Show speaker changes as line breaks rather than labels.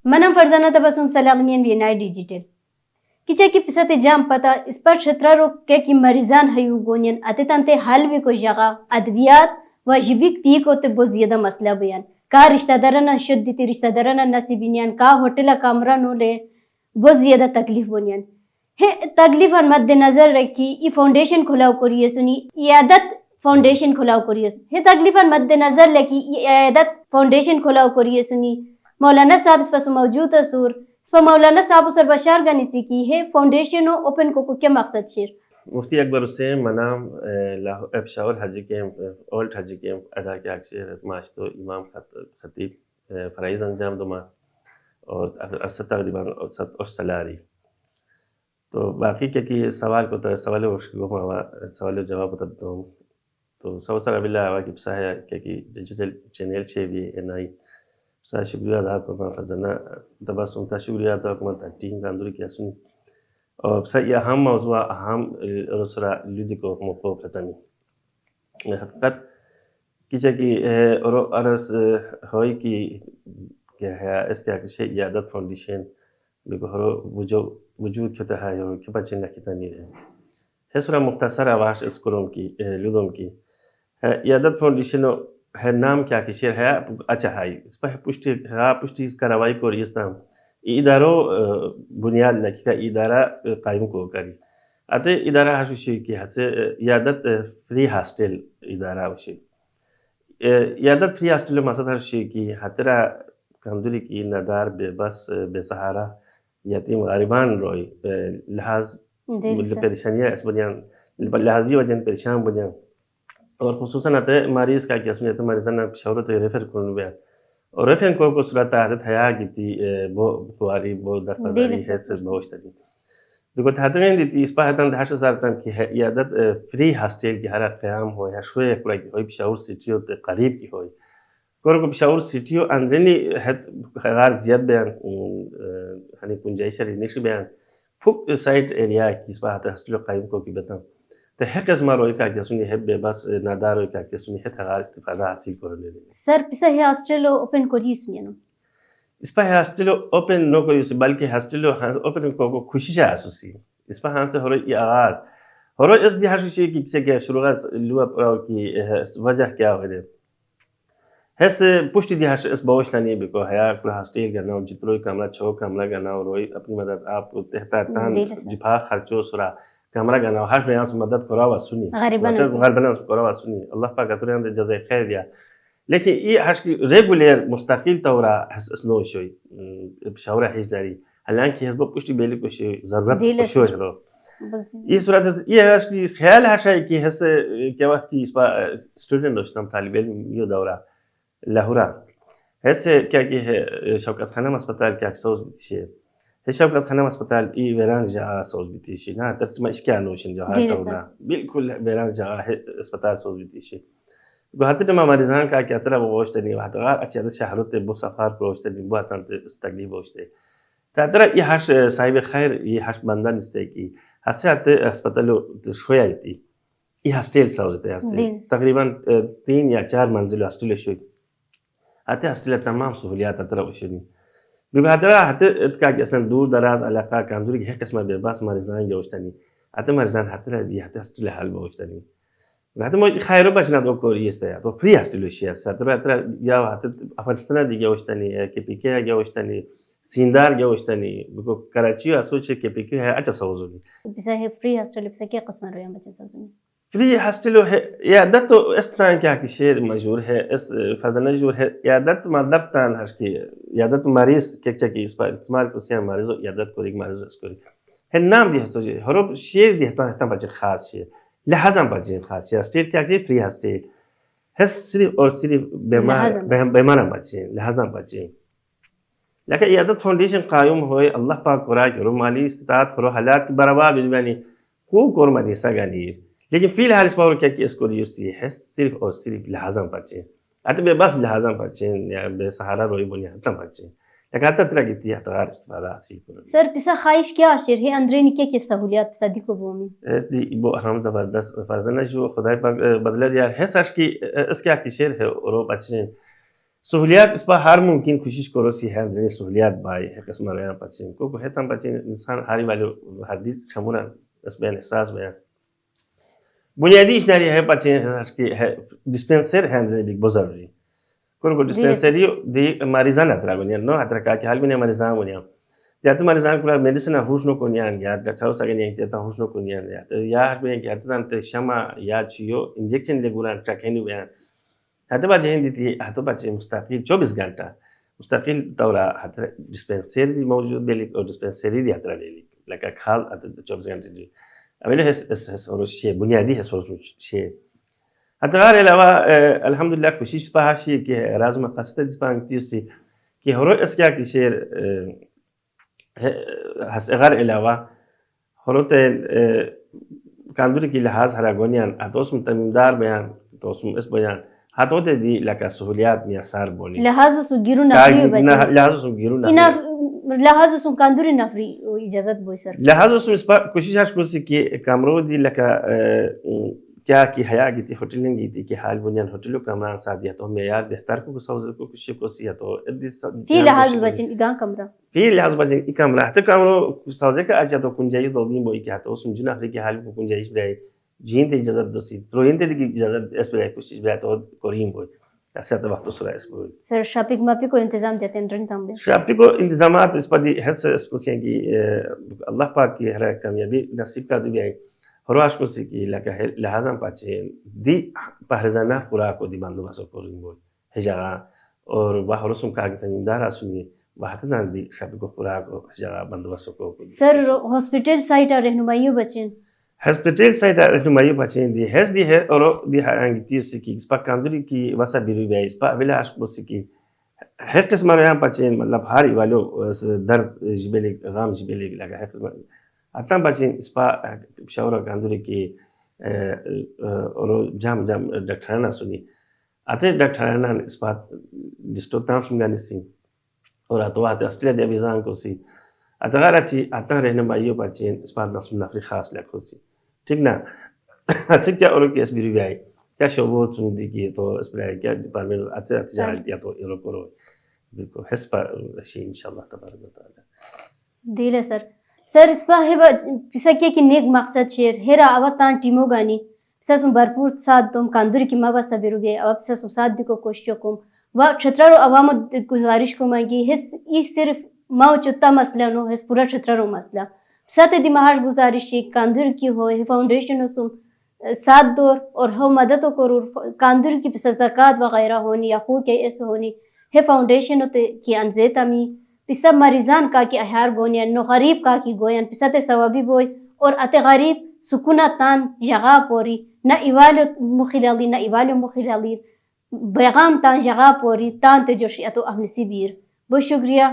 Manam Farzana Tabasum Salamian Vienai Digital. Kicha ki pisate jam pata इस पर क्षेत्रों के की मरीजान हयुगोनियन अतितंते हल भी को जगह अद्वियात वाजिबिक पी को ते बहुत ज्यादा मसला बयान का रिश्तेदाराना शुद्ध रिश्तेदाराना नसीबिनियन का होटल कमरा नो ले बहुत ज्यादा तकलीफ बोनियन हे तकलीफ मद्देनजर रखी ये फाउंडेशन खुलाव करिए सुनी यादत फाउंडेशन खुलाव करिए हे तकलीफ मद्देनजर लेकी यादत फाउंडेशन खुलाव करिए सुनी मौलाना साहब इस पर मौजूद है सूर मौलाना साहब सर बशार गनीसी की है फाउंडेशन ओपन को क्या मकसद शेर
मुफ्ती अकबर हुसैन मनाम पेशावर हज कैंप ओल्ड हज कैंप अदा के अक्सर माशतो इमाम खतीब फ़राइज़ अंजाम दुमा और अरसा तकरीबन और सलारी तो बाकी क्या कि सवाल को तो सवाल सवाल जवाब होता तो सवसर अबिल्ला आवा की पसाया क्या कि डिजिटल चैनल छे भी एनआई saya शुक्रिया अदा करना फरजना तबसम ta शुक्रिया अदा करना ta टीम का अंदर की सुनी और saya अहम मौजूद अहम रसरा लुदिको मोको फतनी हकीकत किसी की और अरस होई की क्या है इसके आगे यादत फाउंडेशन बिगहरो वजूद होता है और क्या बचने कितना नहीं है है मुख्तसर आवाज़ स्कूलों की लुदों की यादत फाउंडेशन है नाम क्या कि शेर है अच्छा है इस पर पुष्टि कार्रवाई को रिश्ताम इदारों बुनियाद लगी का इदारा कायम को करी अतः इदारा हशुशी की हसे यादत फ्री हॉस्टल इदारा उसे यादत फ्री हॉस्टल मसद हशुशी की हतरा कंदुरी की नदार बेबस बेसहारा यतीम गरीबान रोई लिहाज परेशानियाँ इस बुनियाद लिहाजी वजन परेशान बुनियाद और खुसूसन आते मरीज़ का क्या सुनिए तो मरीज़ान शौरत रेफर करूँ बया और रेफर को सूरत आदत हया गिती बो बुआरी बो दरपदारी है से बहुत तरी बिको थातरें दी इस पर हतन धाश सारतन की है यादत फ्री हॉस्टल की हरा क़याम हो या शोए कुला की होई शौर सिटियो ते करीब की होई को शौर सिटियो अंदरनी है खगार ज़ियाद बयान हनी पुंजाई शरी निश बयान फुक साइड एरिया की इस पर हत हॉस्टल कायम को की बताऊं तो है किस्म रोई का क्या सुनी है बेबस नादार रोई का क्या सुनी है थगार इस्तिफादा हासिल कर ले
सर पिसा है हॉस्टल ओपन करी सुनिए नो
इस पर हॉस्टल ओपन नो करी बल्कि हॉस्टल ओपन को खुशी से आसुसी इस पर हां से हो रही आगाज हो रही इस दिहाशुशी की क्या शुरुआत लुआ की वजह क्या हो रही हस पुष्टि दिहाश इस बहुत नहीं बिको हया कुल हॉस्टल करना जितरो कमरा छो कमरा करना रोई अपनी मदद आप तहता तान जिफा खर्चो सुरा कमरा गना हर बयान से मदद करा वा सुनी गरीबना करा वा सुनी अल्लाह पाक अतरे अंदर जज़ाए खैर दिया लेकिन ये हश की रेगुलर मुस्तकिल तौरा हस स्नो शोई शावरा हिजदारी हालांकि हस पुष्टि बेली को जरूरत शो है ये सूरत ये हश की ख्याल हश है कि हस क्या वक्त की इस पर स्टूडेंट दोस्तम तालिब इल्म ये दौरा लाहौरा हस क्या की है शौकत खानम अस्पताल के अक्सर शौकत खानम अस्पताल ई वेरान जगह सोच बीतीशी ना तर्जमा इसके नोशन जो हाथ होना बिल्कुल वेरान जगह है अस्पताल सोच बीतीशी गुहाती में मरीजान का क्या तरह वो गोश्त नहीं वहाँ तो अच्छे अच्छे शहरों ते वो सफार गोश्त नहीं वो आते हैं तकलीफ गोश्त है तरह ये हश साहिब खैर ये हश बंदा निस्ते की हंसे आते अस्पताल शोया थी ये हॉस्टल सोचते हैं हंसे तकरीबन 3 या 4 मंजिल हॉस्टल शोई आते हॉस्टल तमाम सहूलियात तरह उशनी बिबादरा हते का असन दूर दराज इलाका कांदूरी है किस्म बेबास मरीजान गोश्तनी आते मरीजान हतरा भी हते हॉस्टल हाल गोश्तनी هذا مو خير باش نادو كوريستا تو فري هستلو شيء ترى يا افغانستان دي جوشتني كيبيكي جوشتني سيندار جوشتني بكو كراچي اسوچ كيبيكي है अच्छा सोजोनी
बिसा है फ्री हॉस्टल बिसा क्या किस्म रो यम बच्चे सोजोनी
फ्री हॉस्टल है या दत्तो इस तरह क्या कि शेर मशहूर है इस फजन जो है या दत्त मतलब तान हश की या दत्त मरीज के की इस पर इस्तेमाल को से मरीज या दत्त को एक मरीज इसको है नाम भी है हरो शेर भी है बच्चे खास शेर लिहाजा बच्चे खास हॉस्टल क्या चाहिए फ्री हॉस्टल है सिर्फ और सिर्फ बीमार बच्चे लिहाजा बच्चे लेकिन यादत फाउंडेशन कायम होए अल्लाह पाक कोरा करो माली इस्तात करो हालात बराबर बिजवानी को कोर मदीसा गानीर लेकिन फिलहाल इस पावर क्या कि इसको यूसी है सिर्फ और सिर्फ लिहाजा बच्चे अतः बस लिहाजा बच्चे या बेसहारा रोई बुनिया तम बच्चे लगातार तरह की थी हतार इस्तेफादा हासिल करो
सर पिसा ख्वाहिश क्या आशिर है अंदर निके के सहूलियत सदी को बोमी
ऐसी वो हम जबरदस्त फर्जना जो खुदा पाक बदला दिया है सच की इसके आखिर शेर है और बच्चे सहूलियात इस पर हर मुमकिन कोशिश करो सी है अंदर सहूलियात बाय है कसम रहा पचिन को है तम पचिन इंसान हारी वाले हदी छमुना इस बेन एहसास में बुनियादी इश्नारी है पचिन कि है डिस्पेंसर है अंदर बिग बजरी को डिस्पेंसरी दी मरीजान अतरा गुनिया नो अतरा का हाल में मरीजान गुनिया या तो मरीजान को मेडिसिन हुस्नो को नियान या डॉक्टर सगन या तेता हुस्नो को नियान या हर में क्या तंत शमा या चियो इंजेक्शन ले गुरान ट्रैकिंग बयान هتبقى جهندتي هتبقى مستقيل 24 घंटा مستقيل دورة هتر ديسبنسري موجود بلك أو ديسبنسري دي هتر ليك لك حال 24 घंटे دي أبدا هس هو شيء بنيادي هس هو شيء هتغير إلى الحمد لله كوشيش بها شيء كي رازم قصة ديسبان تيوسي كي هرو إسكيا كشير هس غير إلى هرو كاندوري كي لحاظ هراغونيان أتوس متمدار بيان توس اس بيان هاتو دي لك سهوليات ميسار بوني
لحاظ سو گیرو نفری بچه
لحاظ سو گیرو
اینا
نفری
لحاظ سو کاندوری نفری اجازت بوي سر
لحاظ سو اس پر کوشش هاش کوسی کی کامرو دي لك क्या की हया की थी होटलिंग की थी कि हाल बुनियान होटलों कमरा सादिया तो معيار بهتر को سوز को कुछ को सिया तो
في لحاظ بچن ایگان کمرا
في لحاظ بچن ای کمرا حتی کامرو سوز کا اجا تو کنجائی دو دین بوئی کیا تو سمجھنا افری کی حال کو کنجائی بلائی جين دي اجازه دوسي تروين دي اجازه اسبري كوشش بياتو كوريم بوي اسات وقت سرا اسبوي
سر شاپنگ ماپی کو انتظام دیتے ہیں رن تام
شاپنگ کو انتظامات اس پر دی حس اس کو کہ اللہ پاک کی ہر کامیابی نصیب کا دی ہے ہرواش کو سی کی لہذا پاچے دی پہرزانہ پورا کو دی باندو باسو کوریم بوي ہجا اور وہ رسم کا تنیدار اسنی وہتنا دی شاپنگ کو پورا کو ہجا باندو باسو کو
سر ہاسپٹل سائٹ رہنمائیو بچن
هسپتال سایت رهنمایی بچین دی هست دی اورو دی هنگیتی سکی اسپا کاندوری کی واسه بیروی بیای اسپا ولی عشق بسکی هر قسم رو بچین مطلب هاری والو درد جبلی غام جبلی لگا هر قسم اتن بچین اسپا شاورا کاندوری کی اورو جام دکترانه سونی اته دکترانه اسپا دیستوتانس میگنیسی اور اتو ات استرالیا دی ویزان کو سی اتغارتی اتن رهنمایی بچین اسپا نفس نفری خاص لکوسی ठीक ना ऐसे क्या और केस भी आई क्या शोभो चुनती की तो इसमें क्या डिपार्टमेंट अच्छे अच्छे जाल दिया तो ये लोग करो बिल्कुल हेस पर शे इंशाल्लाह तबारक ताला
दिले सर इस पर है पिसा की नेक मकसद शेर हेरा अवतान टीमो गानी पिसा सुम भरपूर साथ तुम कांदुरी की मावा सबेरु गए अब पिसा सुम साथ दिको कोशिश को व क्षेत्रों अवाम गुजारिश को मांगी हेस ये सिर्फ माओ चुत्ता मसला नो हेस पूरा क्षेत्रों मसला साथ दिमाग गुजारिश कांदुर की हो फाउंडेशन सुम साथ दौर और हो मदद करूर कांदुर की ज़कात वगैरह होनी या खू के ऐसे होनी है फाउंडेशन की अनजेतमी पिसा मरीजान का की अहार गोनिया नो गरीब का की गोयन पिसा ते सवाबी बोय और अते गरीब सुकुना तान जगह पोरी न इवाल मुखिलाली न इवाल मुखिलाली पैगाम तान जगह पोरी तान ते जोशी अतो अहम सिबीर बहुत शुक्रिया